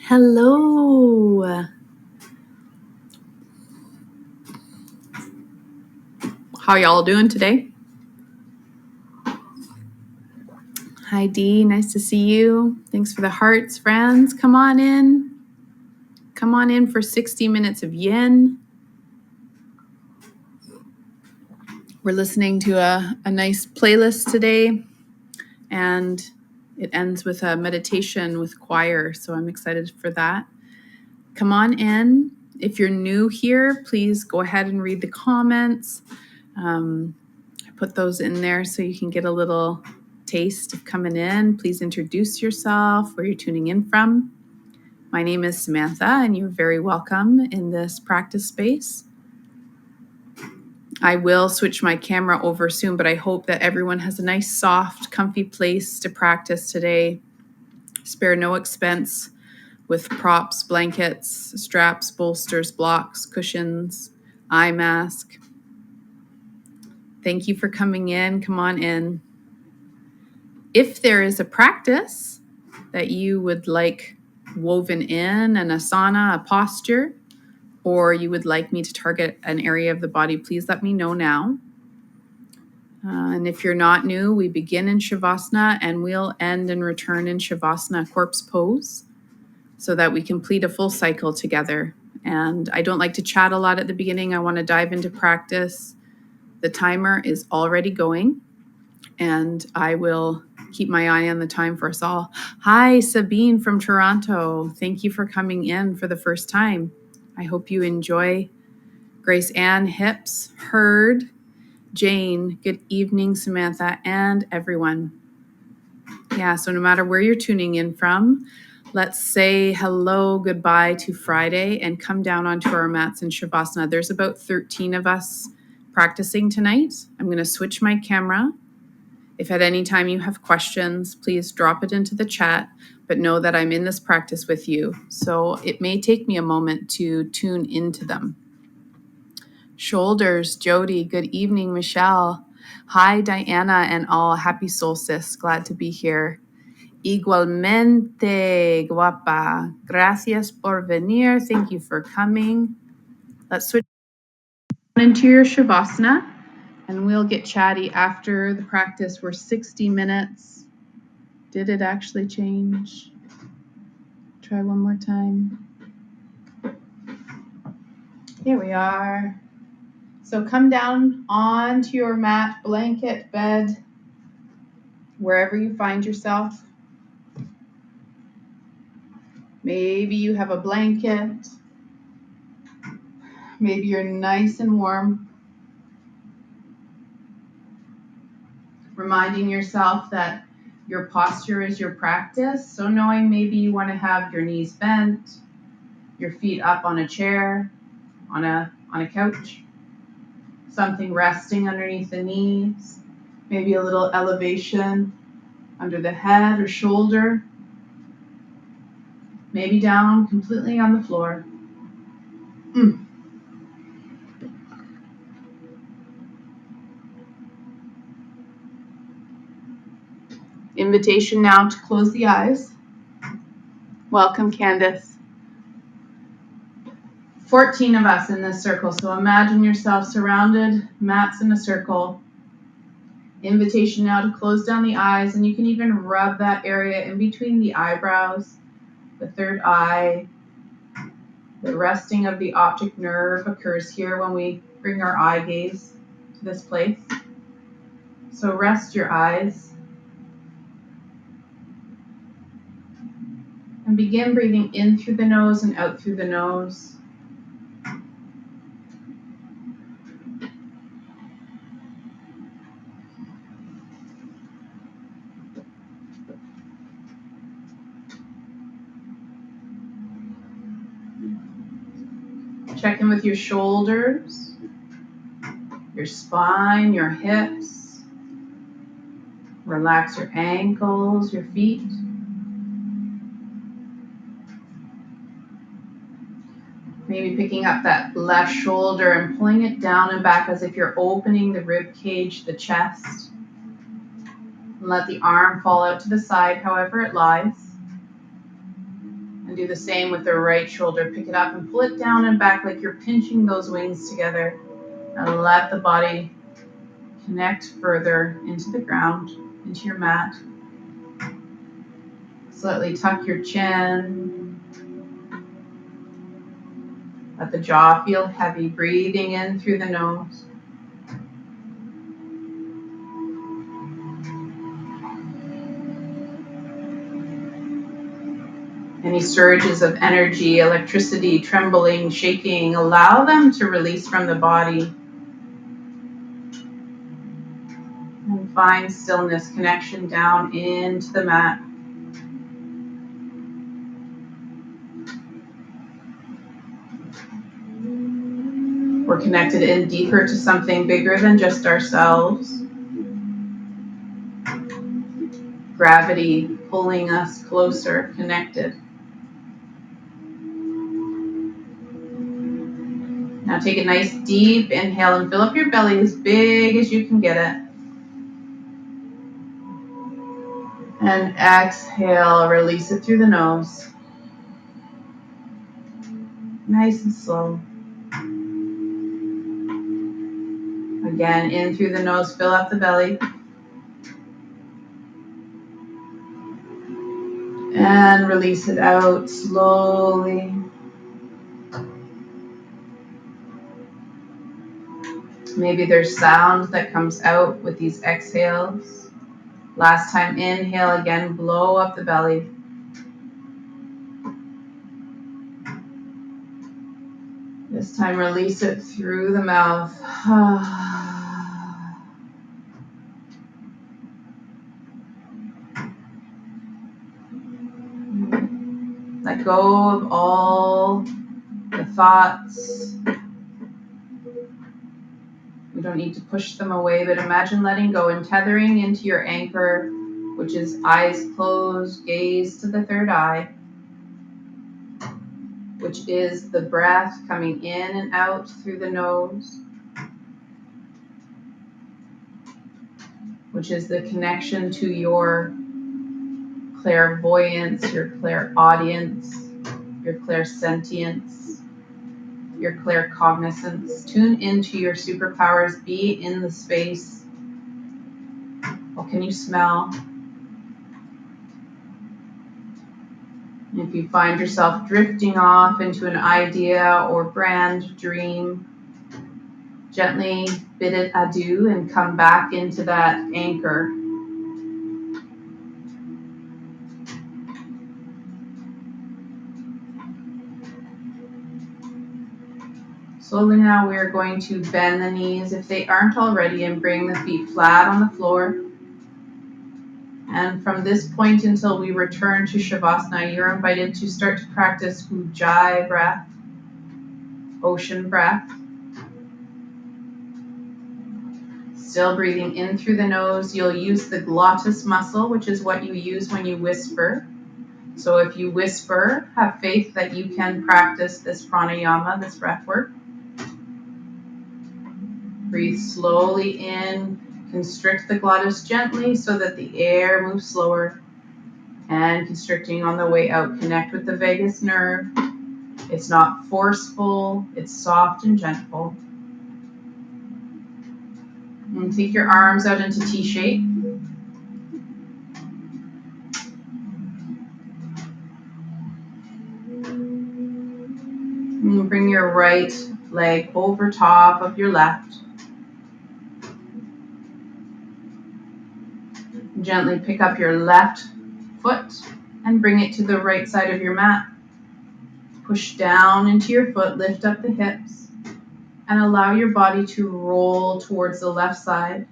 Hello. How y'all doing today? Hi Dee, nice to see you. Thanks for the hearts, friends. Come on in. Come on in for 60 minutes of yin. We're listening to a nice playlist today, and it ends with a meditation with choir, so I'm excited for that. Come on in. If you're new here, please go ahead and read the comments. I put those in there so you can get a little taste of coming in. Please introduce yourself, where you're tuning in from. My name is Samantha, and you're very welcome in this practice space. I will switch my camera over soon, but I hope that everyone has a nice, soft, comfy place to practice today. Spare no expense with props, blankets, straps, bolsters, blocks, cushions, eye mask. Thank you for coming in. Come on in. If there is a practice that you would like woven in, an asana, a posture, or you would like me to target an area of the body, please let me know now. And if you're not new, we begin in Shavasana and we'll end and return in Shavasana, corpse pose, so that we complete a full cycle together. And I don't like to chat a lot at the beginning. I want to dive into practice. The timer is already going, and I will keep my eye on the time for us all. Hi, Sabine from Toronto. Thank you for coming in for the first time. I hope you enjoy. Grace Ann Hips, Heard, Jane, good evening, Samantha, and everyone. Yeah, so no matter where you're tuning in from, let's say hello, goodbye to Friday and come down onto our mats in Shavasana. There's about 13 of us practicing tonight. I'm going to switch my camera. If at any time you have questions, please drop it into the chat, but know that I'm in this practice with you. So it may take me a moment to tune into them. Shoulders, Jody, good evening, Michelle. Hi, Diana, and all. Happy solstice. Glad to be here. Igualmente, guapa. Gracias por venir. Thank you for coming. Let's switch into your Shavasana, and we'll get chatty after the practice. We're 60 minutes. Did it actually change? Try one more time. Here we are. So come down onto your mat, blanket, bed, wherever you find yourself. Maybe you have a blanket. Maybe you're nice and warm. Reminding yourself that your posture is your practice. So knowing maybe you want to have your knees bent, your feet up on a chair, on a couch, something resting underneath the knees, maybe a little elevation under the head or shoulder, maybe down completely on the floor. Invitation now to close the eyes. Welcome, Candace. 14 of us in this circle, so imagine yourself surrounded, mats in a circle. Invitation now to close down the eyes, and you can even rub that area in between the eyebrows, the third eye. The resting of the optic nerve occurs here when we bring our eye gaze to this place. So rest your eyes and begin breathing in through the nose and out through the nose. Check in with your shoulders, your spine, your hips. Relax your ankles, your feet. Maybe picking up that left shoulder and pulling it down and back as if you're opening the rib cage, the chest. And let the arm fall out to the side however it lies. And And do the same with the right shoulder. Pick it up and pull it down and back like you're pinching those wings together. And let the body connect further into the ground, into your mat. Slightly tuck your chin. Let the jaw feel heavy, breathing in through the nose. Any surges of energy, electricity, trembling, shaking, allow them to release from the body. And find stillness, connection down into the mat. We're connected in deeper to something bigger than just ourselves. Gravity pulling us closer, connected. Now take a nice deep inhale and fill up your belly as big as you can get it. And exhale, release it through the nose. Nice and slow. Again, in through the nose, fill up the belly. And release it out slowly. Maybe there's sound that comes out with these exhales. Last time, inhale again, blow up the belly. This time, release it through the mouth. Let go of all the thoughts. We don't need to push them away, but imagine letting go and tethering into your anchor, which is eyes closed, gaze to the third eye, which is the breath coming in and out through the nose, which is the connection to your clairvoyance, your clairaudience, your clairsentience, your claircognizance. Tune into your superpowers. Be in the space. What can you smell? If you find yourself drifting off into an idea or grand dream, gently bid it adieu and come back into that anchor. Slowly now we are going to bend the knees if they aren't already and bring the feet flat on the floor. And from this point until we return to Shavasana, you're invited to start to practice Ujjayi breath, ocean breath. Still breathing in through the nose. You'll use the glottis muscle, which is what you use when you whisper. So if you whisper, have faith that you can practice this pranayama, this breath work. Breathe slowly in. Constrict the glottis gently so that the air moves slower. And constricting on the way out. Connect with the vagus nerve. It's not forceful. It's soft and gentle. And take your arms out into T shape. And bring your right leg over top of your left. Gently pick up your left foot and bring it to the right side of your mat. Push down into your foot, lift up the hips, and allow your body to roll towards the left side.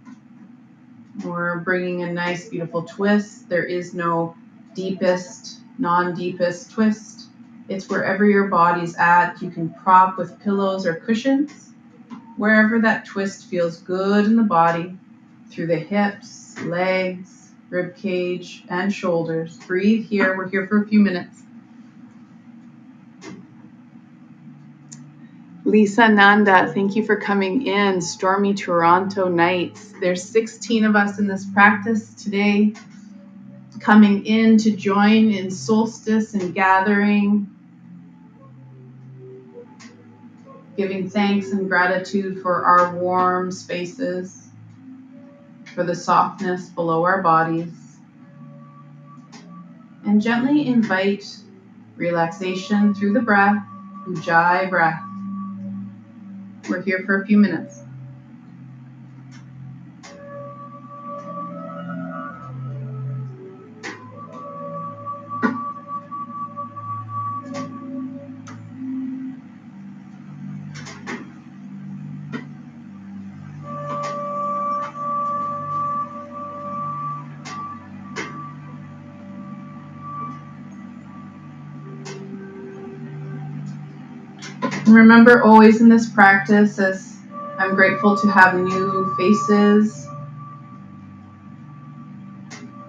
We're bringing a nice, beautiful twist. There is no deepest, non-deepest twist. It's wherever your body's at. You can prop with pillows or cushions. Wherever that twist feels good in the body, through the hips, legs, rib cage, and shoulders. Breathe here. We're here for a few minutes. Lisa Nanda, thank you for coming in. Stormy Toronto nights. There's 16 of us in this practice today. coming in to join in solstice and gathering, giving thanks and gratitude for our warm spaces, for the softness below our bodies, and gently invite relaxation through the breath, Ujjayi breath. We're here for a few minutes. And remember always in this practice, as I'm grateful to have new faces,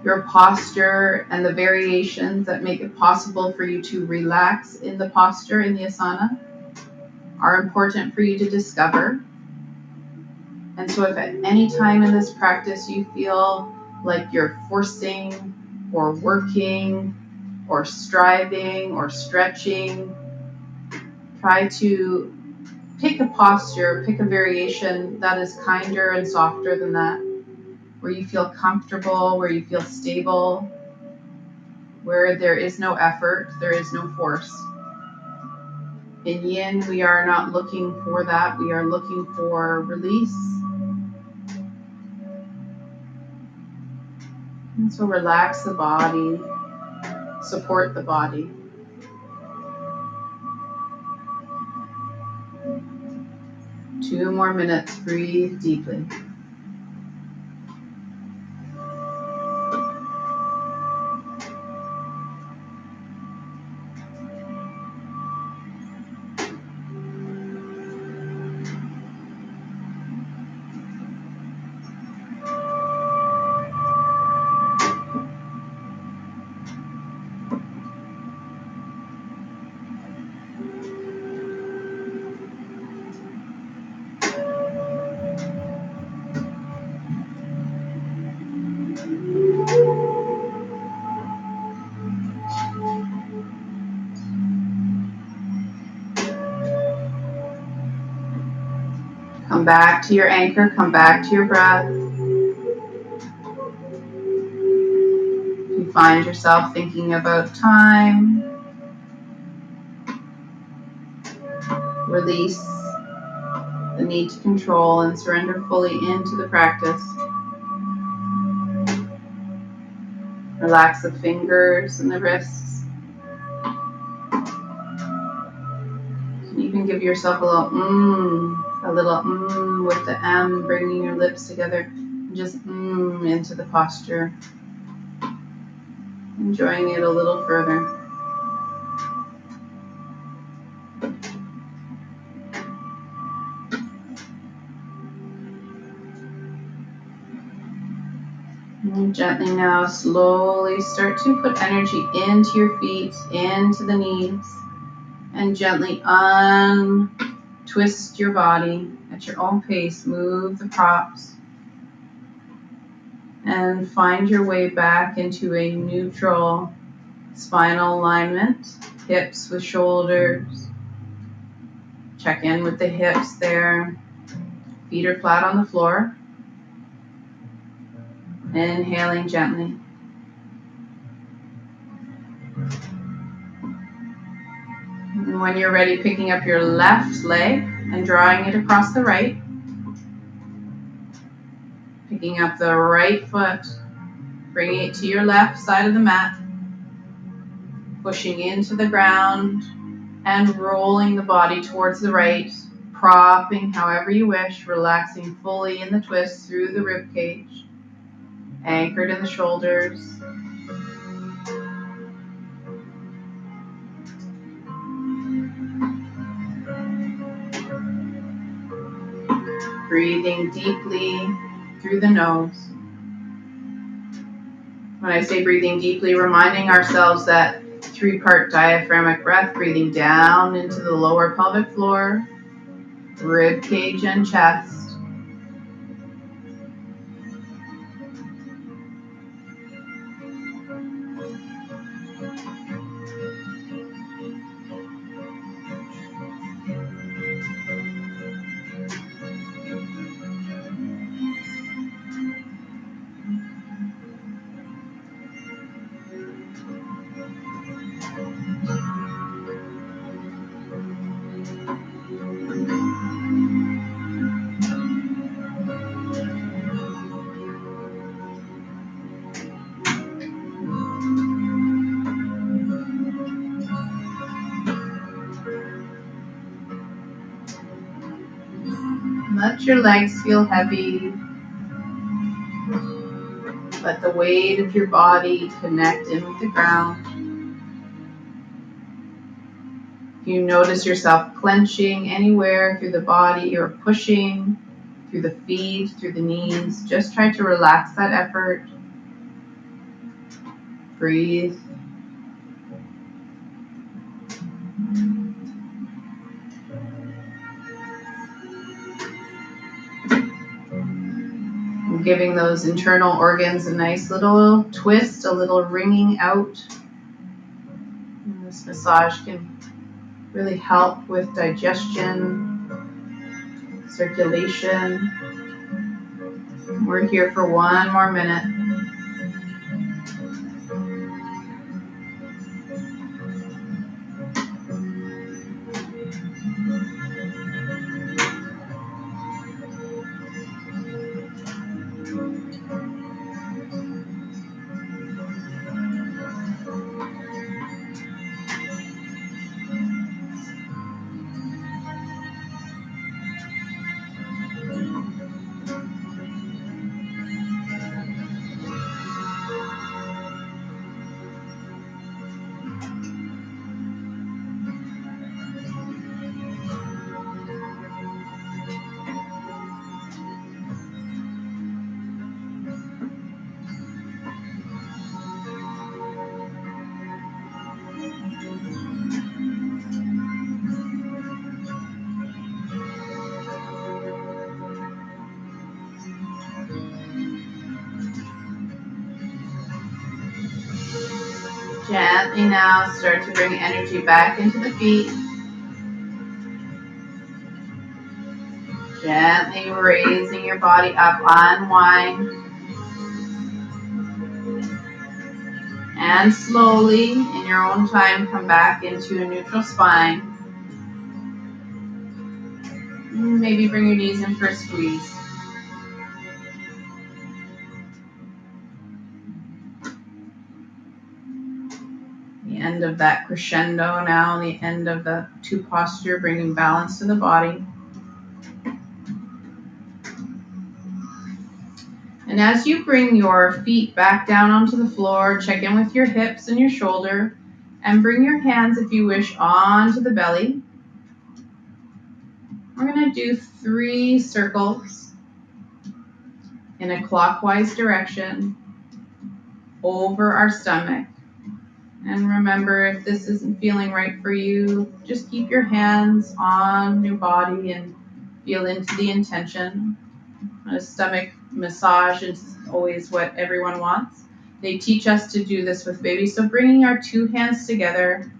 your posture and the variations that make it possible for you to relax in the posture in the asana are important for you to discover. And so if at any time in this practice you feel like you're forcing or working or striving or stretching, try to pick a posture, pick a variation that is kinder and softer than that, where you feel comfortable, where you feel stable, where there is no effort, there is no force. In Yin, we are not looking for that. We are looking for release. And so relax the body, support the body. Two more minutes, breathe deeply. Come back to your anchor, come back to your breath. If you find yourself thinking about time, release the need to control and surrender fully into the practice. Relax the fingers and the wrists. You can even give yourself a little with the M, bringing your lips together, and just into the posture. Enjoying it a little further. And gently now, slowly start to put energy into your feet, into the knees, and gently untwist your body at your own pace. Move the props and find your way back into a neutral spinal alignment, hips with shoulders. Check in with the hips there. Feet are flat on the floor. Inhaling gently. And when you're ready, picking up your left leg and drawing it across the right. Picking up the right foot, bringing it to your left side of the mat. Pushing into the ground and rolling the body towards the right. Propping however you wish, relaxing fully in the twist through the rib cage. Anchored in the shoulders. Breathing deeply through the nose. When I say breathing deeply, reminding ourselves that 3-part diaphragmatic breath, breathing down into the lower pelvic floor, rib cage and chest. Let your legs feel heavy. Let the weight of your body connect in with the ground. If you notice yourself clenching anywhere through the body or pushing through the feet, through the knees, just try to relax that effort. Breathe. And giving those internal organs a nice little twist, a little wringing out. And this massage can really help with digestion, circulation. We're here for one more minute. Gently now start to bring energy back into the feet. Gently raising your body up, unwind. And slowly, in your own time, come back into a neutral spine. Maybe bring your knees in for a squeeze. The end of that crescendo now, the end of the two posture, bringing balance to the body. And as you bring your feet back down onto the floor, check in with your hips and your shoulder, and bring your hands, if you wish, onto the belly. We're going to do 3 circles in a clockwise direction over our stomach. And remember, if this isn't feeling right for you, just keep your hands on your body and feel into the intention. A stomach massage is always what everyone wants. They teach us to do this with babies. So bringing our 2 hands together,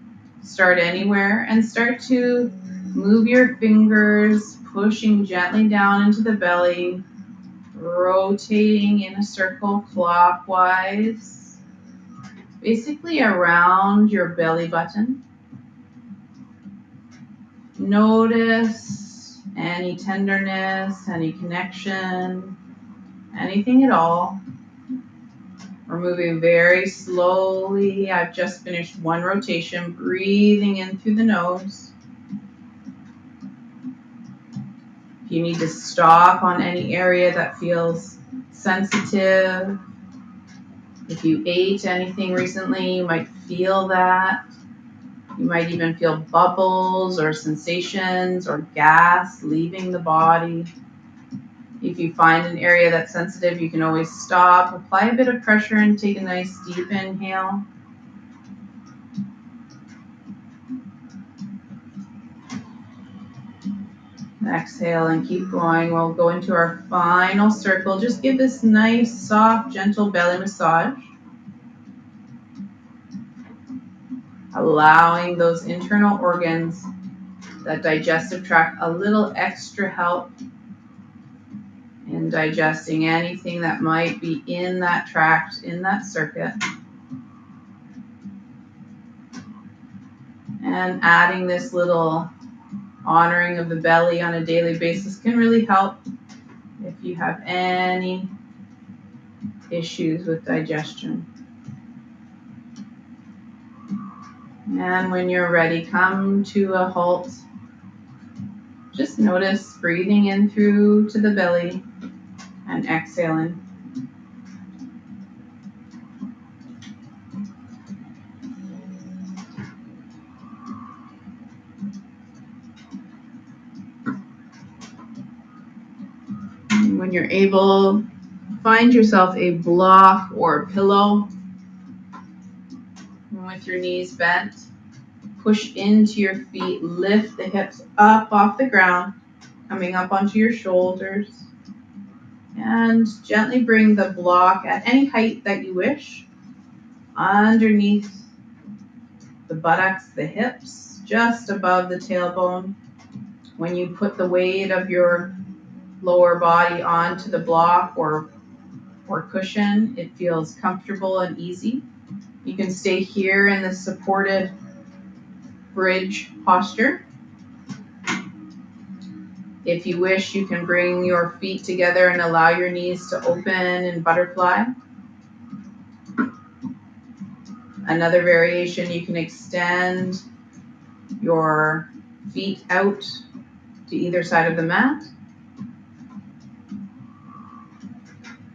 start anywhere and start to move your fingers, pushing gently down into the belly, rotating in a circle clockwise, basically around your belly button. Notice any tenderness, any connection, anything at all. We're moving very slowly. I've just finished 1 rotation, breathing in through the nose. If you need to stop on any area that feels sensitive, if you ate anything recently, you might feel that. You might even feel bubbles or sensations or gas leaving the body. If you find an area that's sensitive, you can always stop, apply a bit of pressure, and take a nice deep inhale. Exhale and keep going. We'll go into our final circle. Just give this nice, soft, gentle belly massage. Allowing those internal organs, that digestive tract, a little extra help in digesting anything that might be in that tract, in that circuit. And adding this little honoring of the belly on a daily basis can really help if you have any issues with digestion. And when you're ready, come to a halt. Just Just notice breathing in through to the belly and exhaling. And when you're able, find yourself a block or pillow. And with your knees bent, push into your feet, lift the hips up off the ground, coming up onto your shoulders. And gently bring the block at any height that you wish, underneath the buttocks, the hips, just above the tailbone. When you put the weight of your lower body onto the block or cushion, it feels comfortable and easy. You can stay here in the supported bridge posture. If you wish, you can bring your feet together and allow your knees to open in butterfly. Another variation, you can extend your feet out to either side of the mat.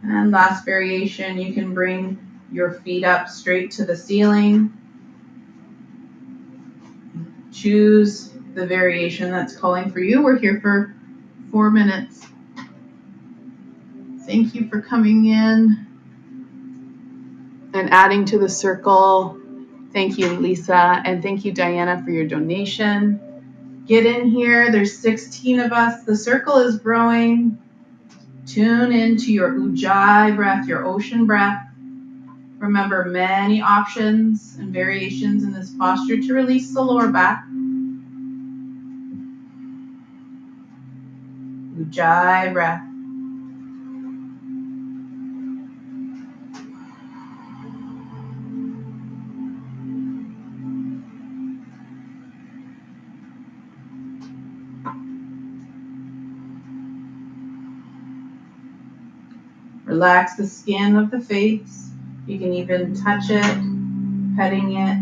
And last variation, you can bring your feet up straight to the ceiling. Choose the variation that's calling for you. We're here for 4 minutes. Thank you for coming in and adding to the circle. Thank you, Lisa, and thank you, Diana, for your donation. Get in here. There's 16 of us. The circle is growing. Tune into your ujjayi breath, your ocean breath. Remember, many options and variations in this posture to release the lower back. Ujjayi breath. Relax the skin of the face. You can even touch it, petting it.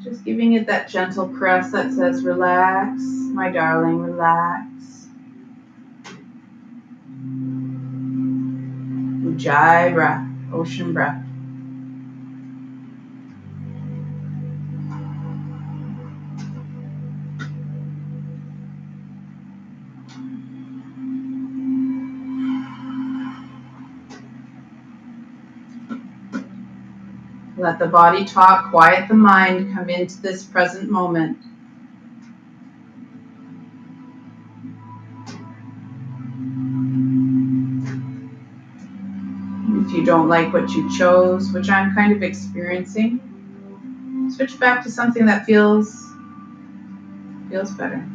Just giving it that gentle caress that says, relax, my darling, relax. Ujjayi breath, ocean breath. Let the body talk, quiet the mind, come into this present moment. If you don't like what you chose, which I'm kind of experiencing, switch back to something that feels better.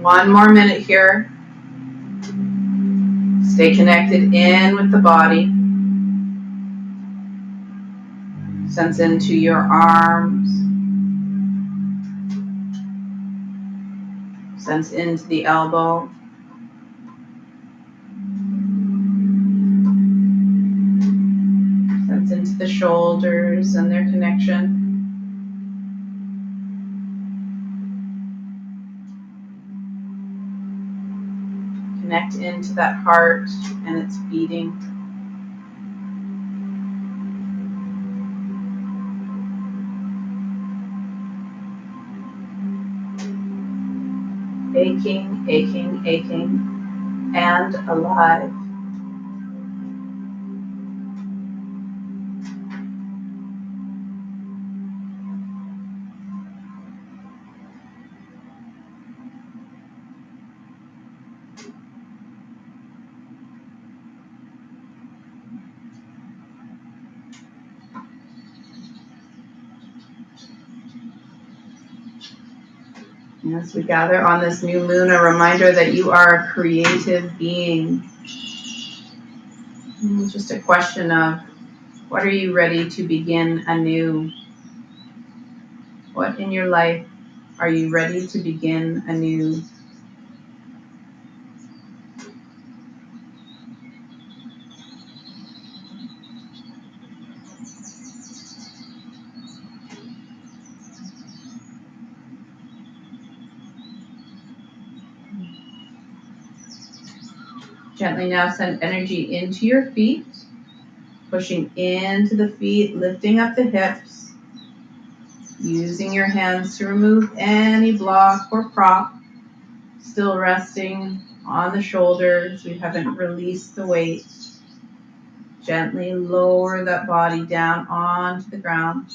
One more minute here. Stay connected in with the body. Sense into your arms. Sense into the elbow. Sense into the shoulders and their connection. Connect into that heart and its beating. Aching, aching, aching, and alive. As we gather on this new moon, a reminder that you are a creative being. And just a question of, what are you ready to begin anew? What in your life are you ready to begin anew? Gently now send energy into your feet, pushing into the feet, lifting up the hips, using your hands to remove any block or prop, still resting on the shoulders. We haven't released the weight. Gently lower that body down onto the ground.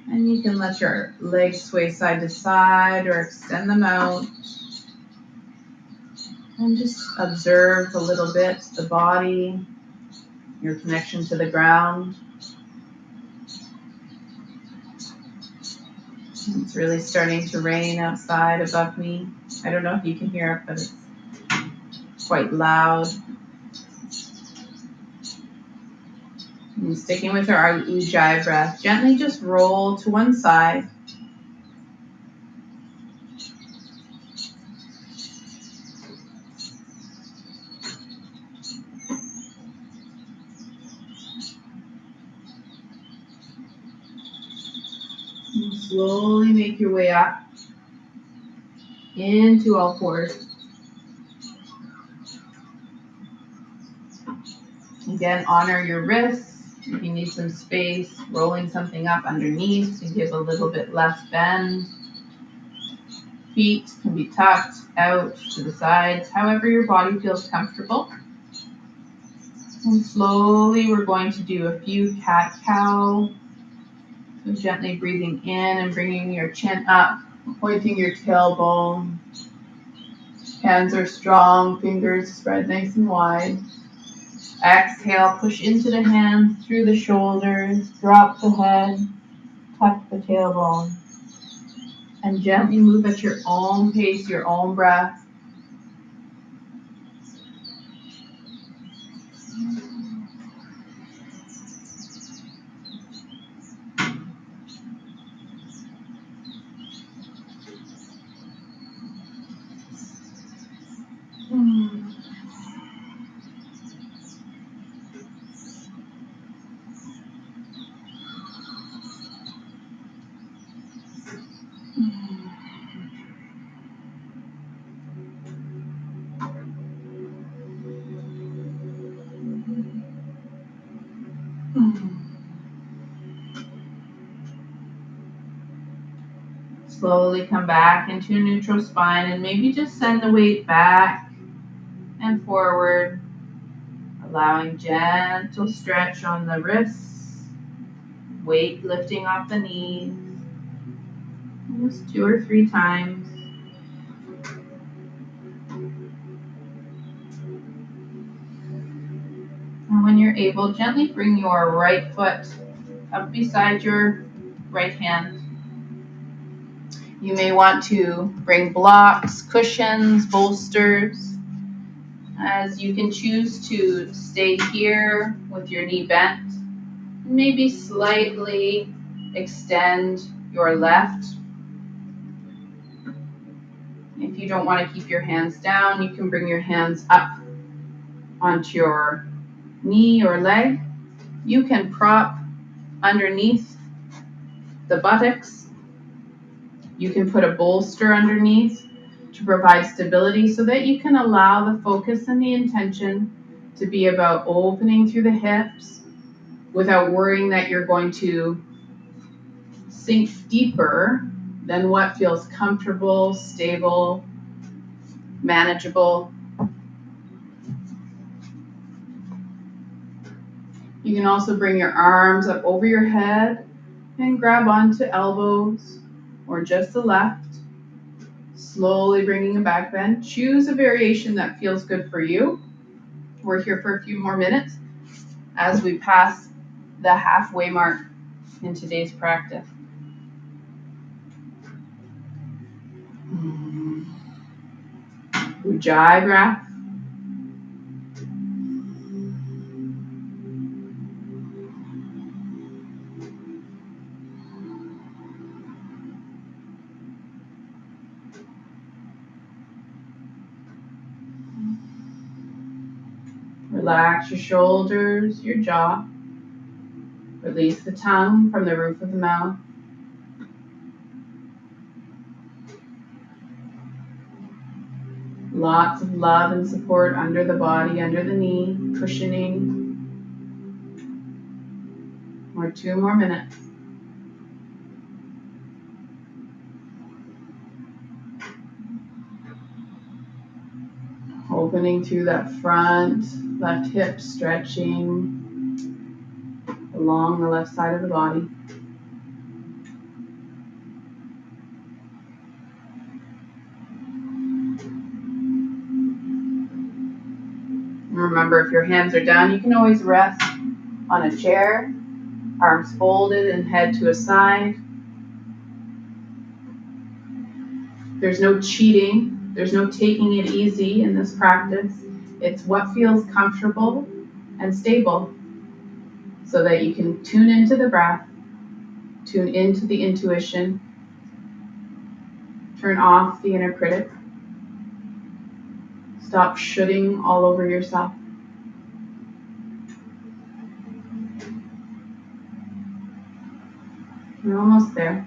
And you can let your legs sway side to side or extend them out. And just observe a little bit the body, your connection to the ground. It's really starting to rain outside above me. I don't know if you can hear it, but it's quite loud. And sticking with our Ujjayi breath, gently just roll to one side. And slowly make your way up into all fours. Again, honor your wrists. If you need some space, rolling something up underneath to give a little bit less bend. Feet can be tucked out to the sides, however your body feels comfortable. And slowly we're going to do a few cat-cow. So gently breathing in and bringing your chin up, pointing your tailbone. Hands are strong, fingers spread nice and wide. Exhale, push into the hands, through the shoulders, drop the head, tuck the tailbone. And gently move at your own pace, your own breath. Slowly come back into a neutral spine and maybe just send the weight back and forward, allowing gentle stretch on the wrists, weight lifting off the knees, just 2 or 3 times. And when you're able, gently bring your right foot up beside your right hand. You may want to bring blocks, cushions, bolsters, as you can choose to stay here with your knee bent. Maybe slightly extend your left. If you don't want to keep your hands down, you can bring your hands up onto your knee or leg, you can prop underneath the buttocks. You can put a bolster underneath to provide stability so that you can allow the focus and the intention to be about opening through the hips without worrying that you're going to sink deeper than what feels comfortable, stable, manageable. You can also bring your arms up over your head and grab onto elbows or just the left. Slowly bringing a back bend. Choose a variation that feels good for you. We're here for a few more minutes as we pass the halfway mark in today's practice. Ujjayi breath. Relax your shoulders, your jaw. Release the tongue from the roof of the mouth. Lots of love and support under the body, under the knee, cushioning. Or 2 more minutes. Opening through that front, left hip stretching along the left side of the body. And remember, if your hands are down, you can always rest on a chair, arms folded and head to a side. There's no cheating. There's no taking it easy in this practice. It's what feels comfortable and stable so that you can tune into the breath, tune into the intuition, turn off the inner critic, stop shooting all over yourself. You're almost there.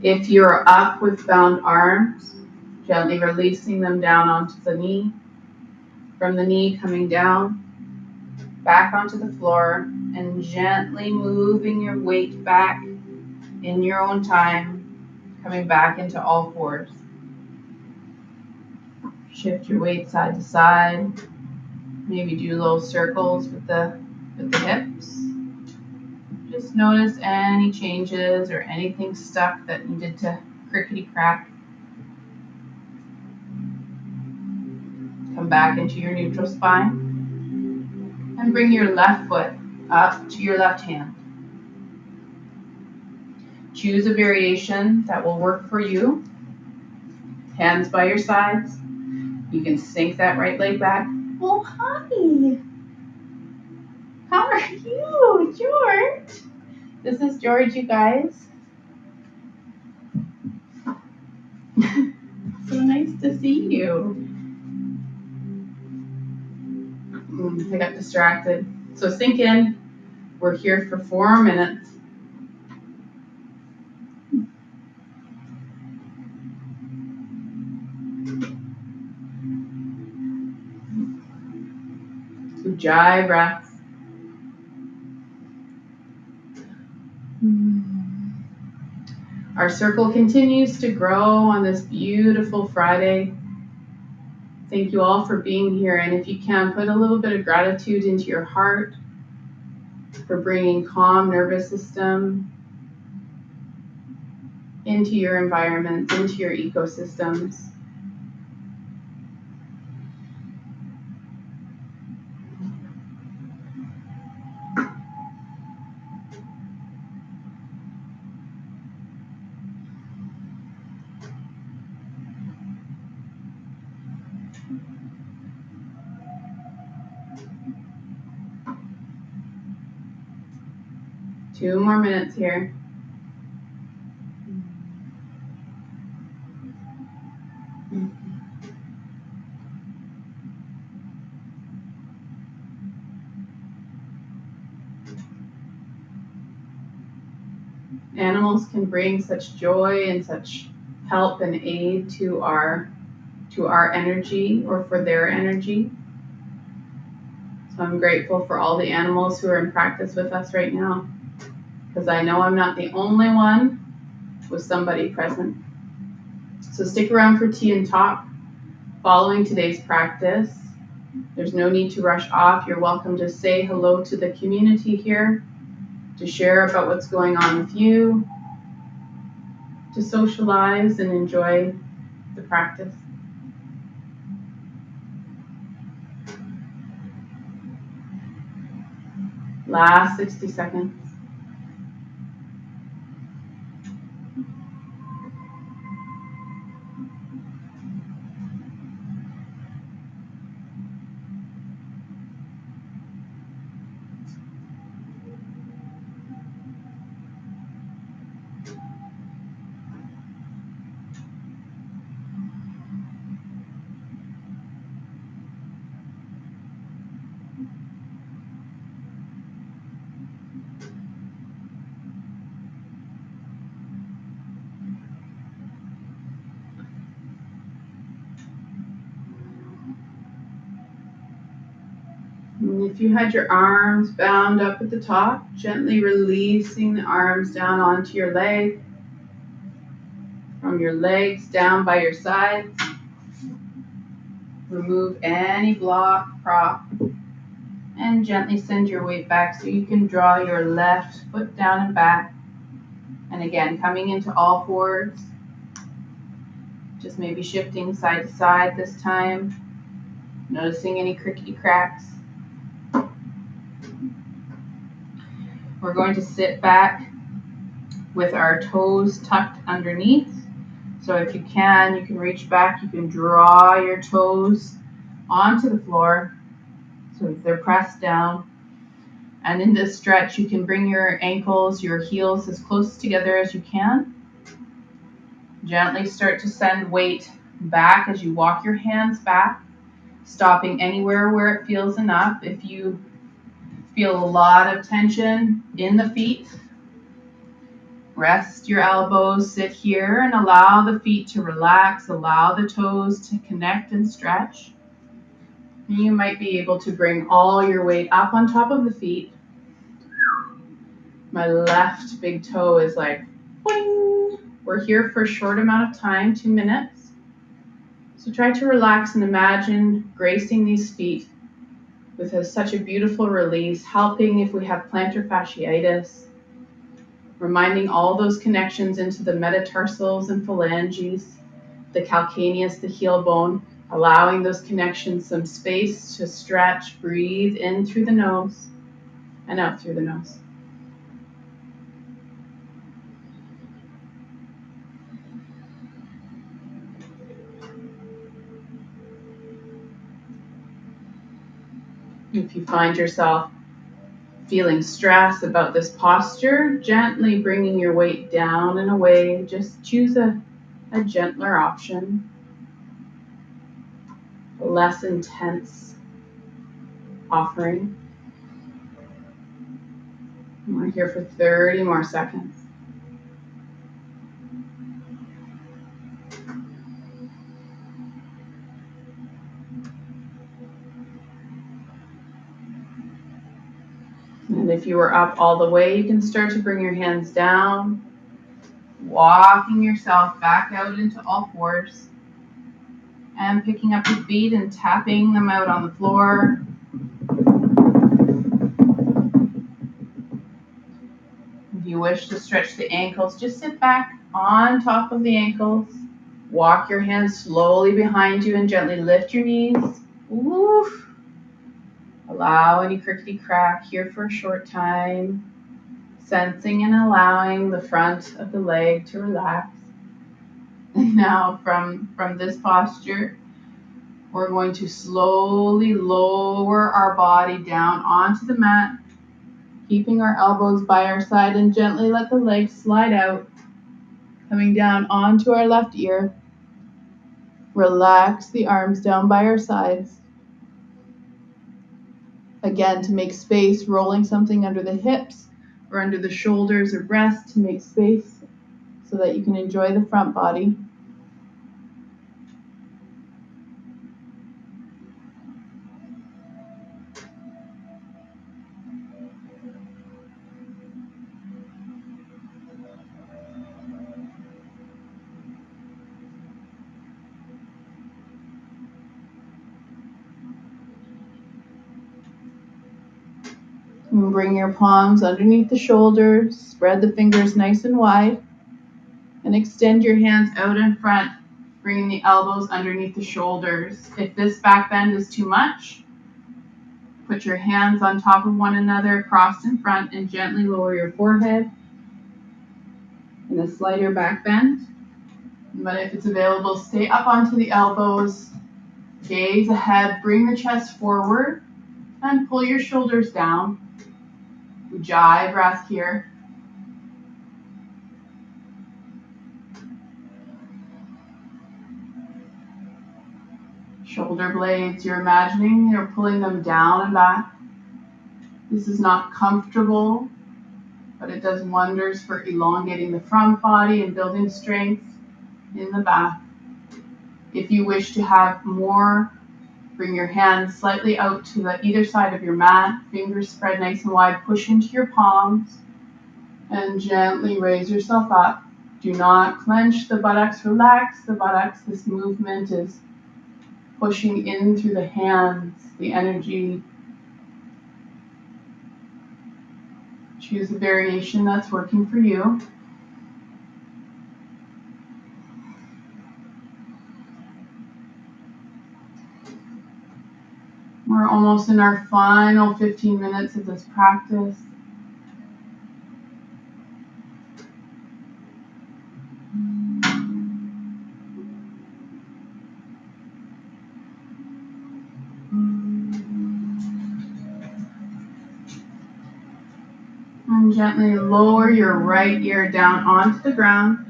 If you're up with bound arms, gently releasing them down onto the knee. From the knee coming down, back onto the floor, and gently moving your weight back in your own time, coming back into all fours. Shift your weight side to side. Maybe do little circles with the hips. Just notice any changes or anything stuck that needed to crickety crack. Come back into your neutral spine and bring your left foot up to your left hand. Choose a variation that will work for you. Hands by your sides. You can sink that right leg back. Oh, hi. How are you, George? This is George, you guys. So nice to see you. I got distracted. So sink in. We're here for 4 minutes. Ujjayi breath. Our circle continues to grow on this beautiful Friday. Thank you all for being here. And if you can, put a little bit of gratitude into your heart for bringing calm nervous system into your environment, into your ecosystems. Two more minutes here. Animals can bring such joy and such help and aid to our energy or for their energy. So I'm grateful for all the animals who are in practice with us right now, because I know I'm not the only one with somebody present. So stick around for tea and talk following today's practice. There's no need to rush off. You're welcome to say hello to the community here, to share about what's going on with you, to socialize and enjoy the practice. Last 60 seconds. And if you had your arms bound up at the top, gently releasing the arms down onto your leg, from your legs down by your sides. Remove any block, prop, and gently send your weight back so you can draw your left foot down and back. And again, coming into all fours, just maybe shifting side to side this time, noticing any crickety cracks. We're going to sit back with our toes tucked underneath. So if you can reach back, you can draw your toes onto the floor so that they're pressed down. And in this stretch, you can bring your ankles, your heels as close together as you can. Gently start to send weight back as you walk your hands back, stopping anywhere where it feels enough. If you feel a lot of tension in the feet, rest your elbows, sit here, and allow the feet to relax, allow the toes to connect and stretch. And you might be able to bring all your weight up on top of the feet. My left big toe is like, boing. We're here for a short amount of time, 2 minutes. So try to relax and imagine gracing these feet with such a beautiful release, helping if we have plantar fasciitis, reminding all those connections into the metatarsals and phalanges, the calcaneus, the heel bone, allowing those connections some space to stretch, breathe in through the nose and out through the nose. If you find yourself feeling stress about this posture, gently bringing your weight down and away, just choose a gentler option, a less intense offering. And we're here for 30 more seconds. And if you are up all the way, you can start to bring your hands down, walking yourself back out into all fours, and picking up your feet and tapping them out on the floor. If you wish to stretch the ankles, just sit back on top of the ankles. Walk your hands slowly behind you and gently lift your knees. Oof. Allow any crickety crack here for a short time. Sensing and allowing the front of the leg to relax. And now from this posture, we're going to slowly lower our body down onto the mat, keeping our elbows by our side, and gently let the legs slide out, coming down onto our left ear. Relax the arms down by our sides. Again, to make space, rolling something under the hips or under the shoulders or breast to make space so that you can enjoy the front body. And bring your palms underneath the shoulders, spread the fingers nice and wide, and extend your hands out in front, bringing the elbows underneath the shoulders. If this back bend is too much, put your hands on top of one another, crossed in front, and gently lower your forehead in a slighter back bend. But if it's available, stay up onto the elbows, gaze ahead, bring the chest forward, and pull your shoulders down. Ujjayi breath here. Shoulder blades, you're imagining you're pulling them down and back. This is not comfortable, but it does wonders for elongating the front body and building strength in the back. If you wish to have more, bring your hands slightly out to the either side of your mat, fingers spread nice and wide, push into your palms, and gently raise yourself up. Do not clench the buttocks, relax the buttocks. This movement is pushing in through the hands, the energy. Choose a variation that's working for you. We're almost in our final 15 minutes of this practice. And gently lower your right ear down onto the ground,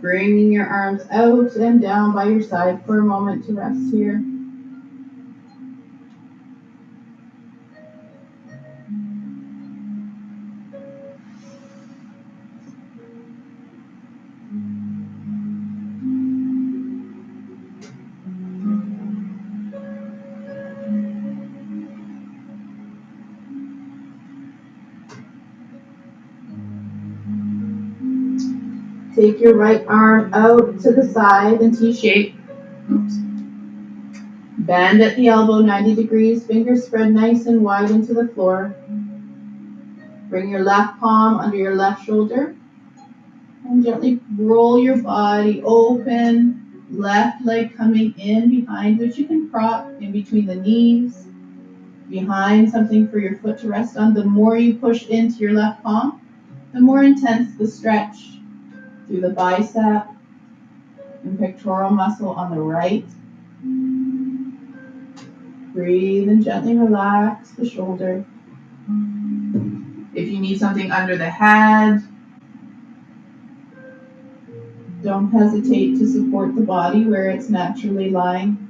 bringing your arms out and down by your side for a moment to rest here. Take your right arm out to the side in T-shape. Bend at the elbow 90 degrees, fingers spread nice and wide into the floor. Bring your left palm under your left shoulder and gently roll your body open, left leg coming in behind, which you can prop in between the knees, behind something for your foot to rest on. The more you push into your left palm, the more intense the stretch through the bicep and pectoral muscle on the right. Breathe and gently relax the shoulder. If you need something under the head, don't hesitate to support the body where it's naturally lying.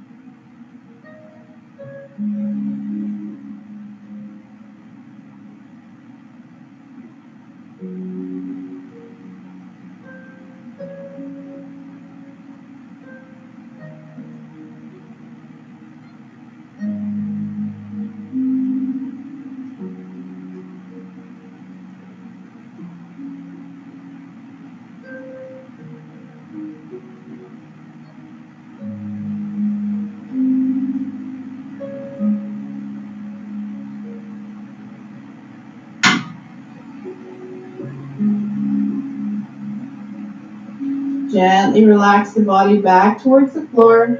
Gently relax the body back towards the floor,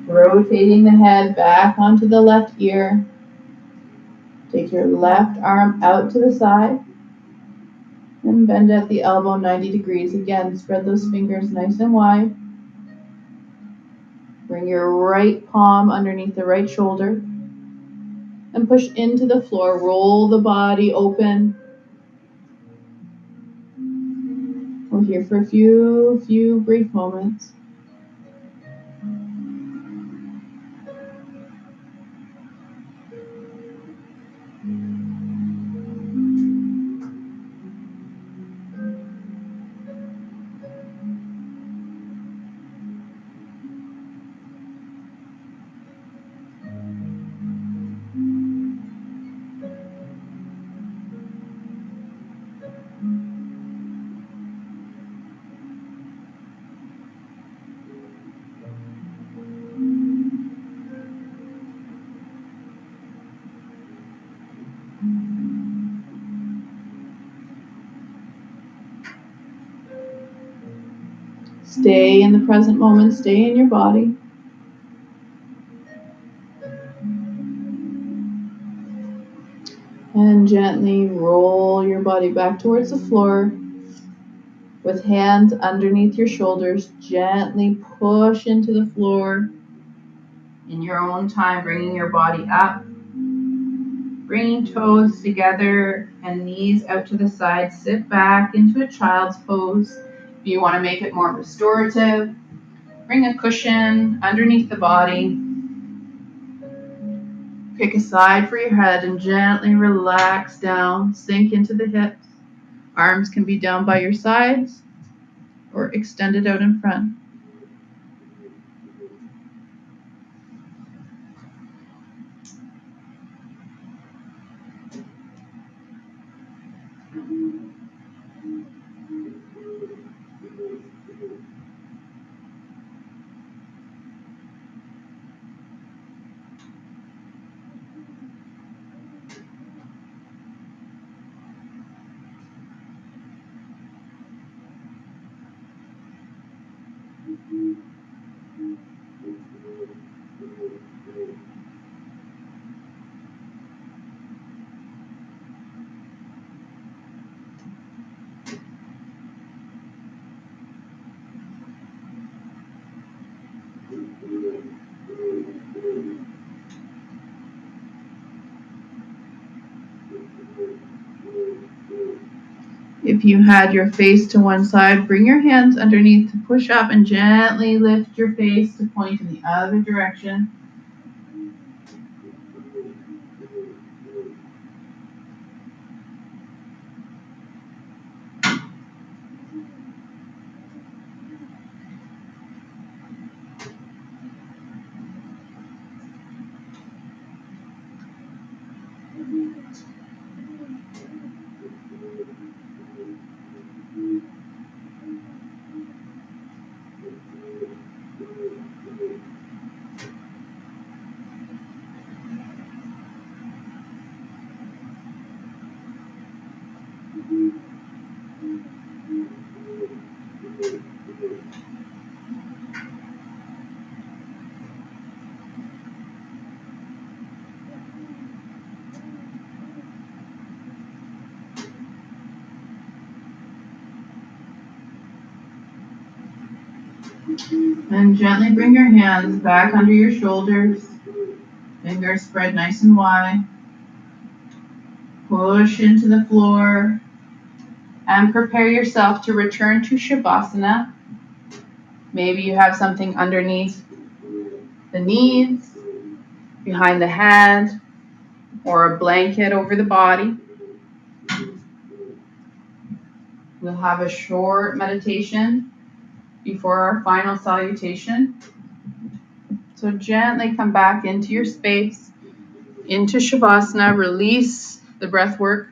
rotating the head back onto the left ear. Take your left arm out to the side and bend at the elbow 90 degrees. Again, spread those fingers nice and wide. Bring your right palm underneath the right shoulder and push into the floor. Roll the body open. We're here for a few brief moments. Stay in the present moment, stay in your body. And gently roll your body back towards the floor. With hands underneath your shoulders, gently push into the floor in your own time, bringing your body up. Bringing toes together and knees out to the side. Sit back into a child's pose. If you want to make it more restorative, bring a cushion underneath the body. Pick a side for your head and gently relax down. Sink into the hips. Arms can be down by your sides or extended out in front. If you had your face to one side, bring your hands underneath to push up and gently lift your face to point in the other direction. And gently bring your hands back under your shoulders. Fingers spread nice and wide. Push into the floor and prepare yourself to return to Shavasana. Maybe you have something underneath the knees, behind the head, or a blanket over the body. We'll have a short meditation before our final salutation. So gently come back into your space, into Shavasana, release the breath work.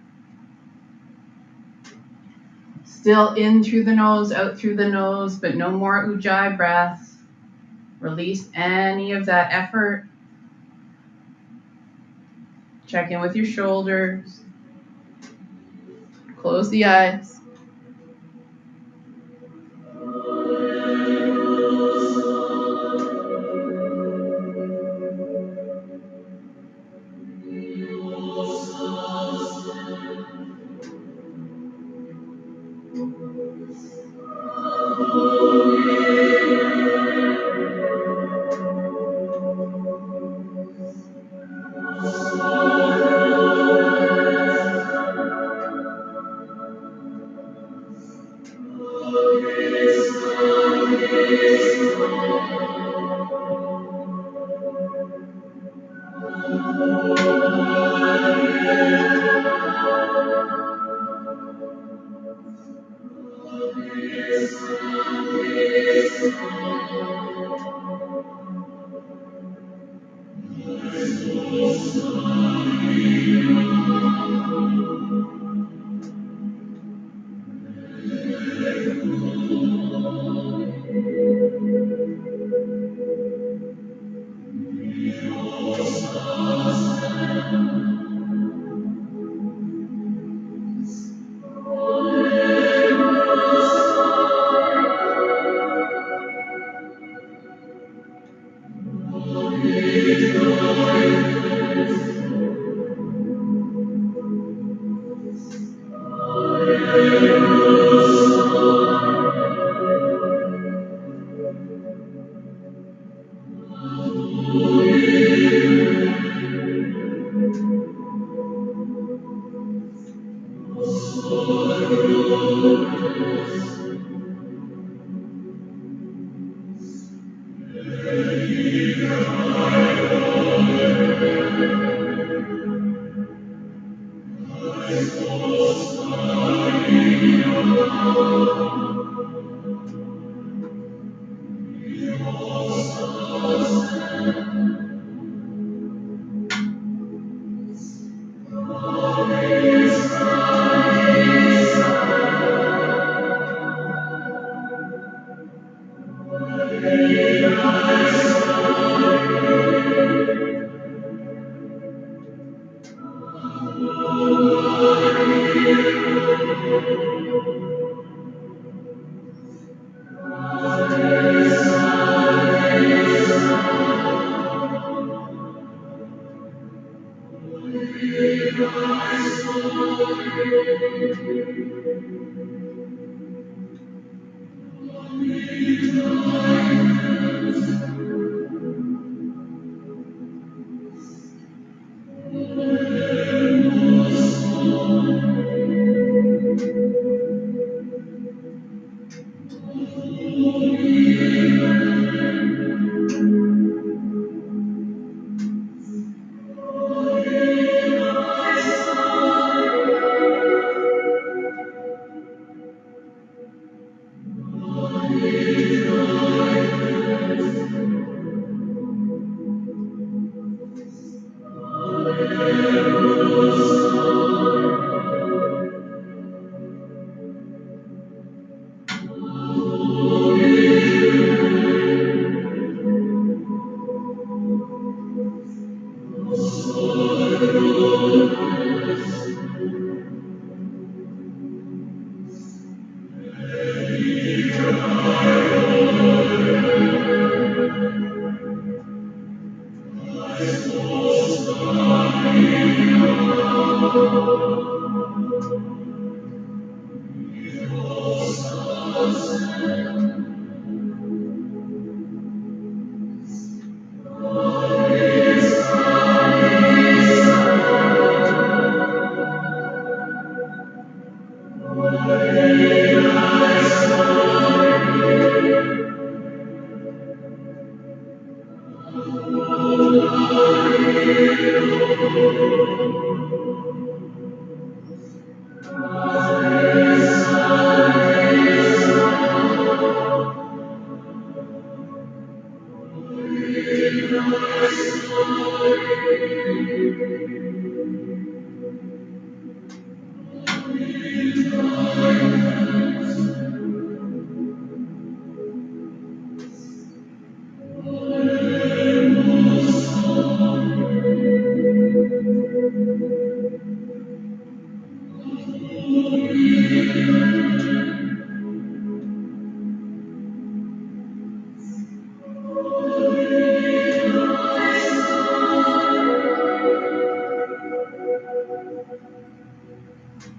Still in through the nose, out through the nose, but no more ujjayi breath. Release any of that effort. Check in with your shoulders. Close the eyes.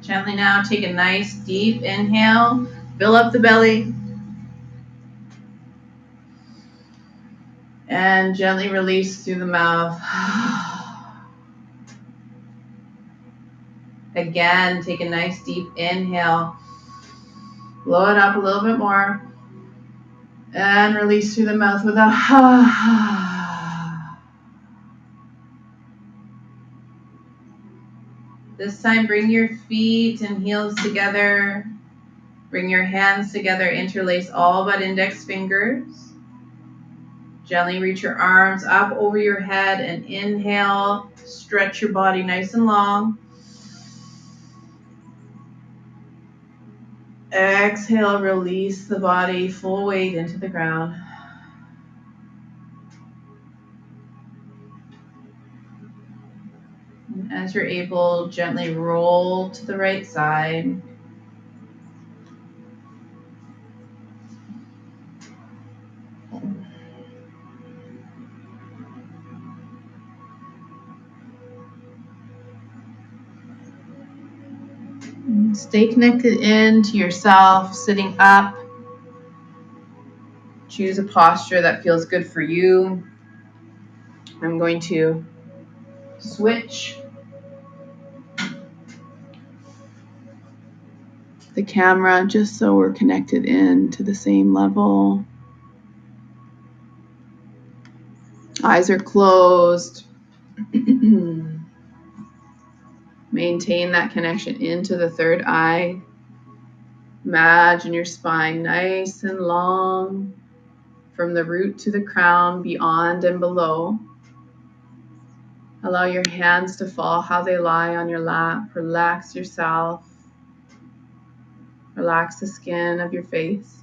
Gently now take a nice deep inhale, fill up the belly, and gently release through the mouth. Again, take a nice deep inhale, blow it up a little bit more, and release through the mouth with a This time, bring your feet and heels together. Bring your hands together, interlace all but index fingers. Gently reach your arms up over your head and inhale. Stretch your body nice and long. Exhale, release the body full weight into the ground. And as you're able, gently roll to the right side. Stay connected into yourself, sitting up. Choose a posture that feels good for you. I'm going to switch. the camera just so we're connected in to the same level. Eyes are closed. Maintain that connection into the third eye. Imagine your spine nice and long from the root to the crown, beyond and below. Allow your hands to fall how they lie on your lap. Relax yourself. Relax the skin of your face.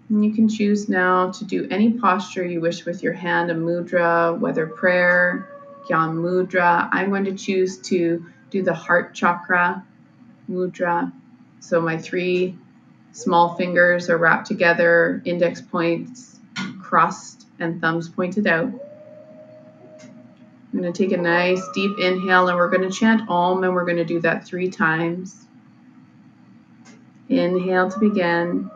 And you can choose now to do any posture you wish with your hand, a mudra, whether prayer, Gyan mudra. I'm going to choose to do the heart chakra mudra. So my 3 small fingers are wrapped together, index points crossed and thumbs pointed out. I'm going to take a nice deep inhale and we're going to chant Om, and we're going to do that 3 times. Inhale to begin.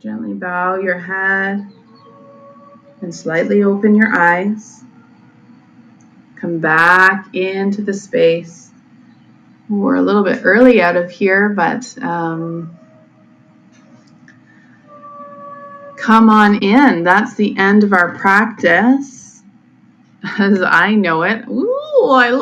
Gently bow your head and slightly open your eyes. Come back into the space. We're a little bit early out of here, but come on in. That's the end of our practice, as I know it. Ooh, I look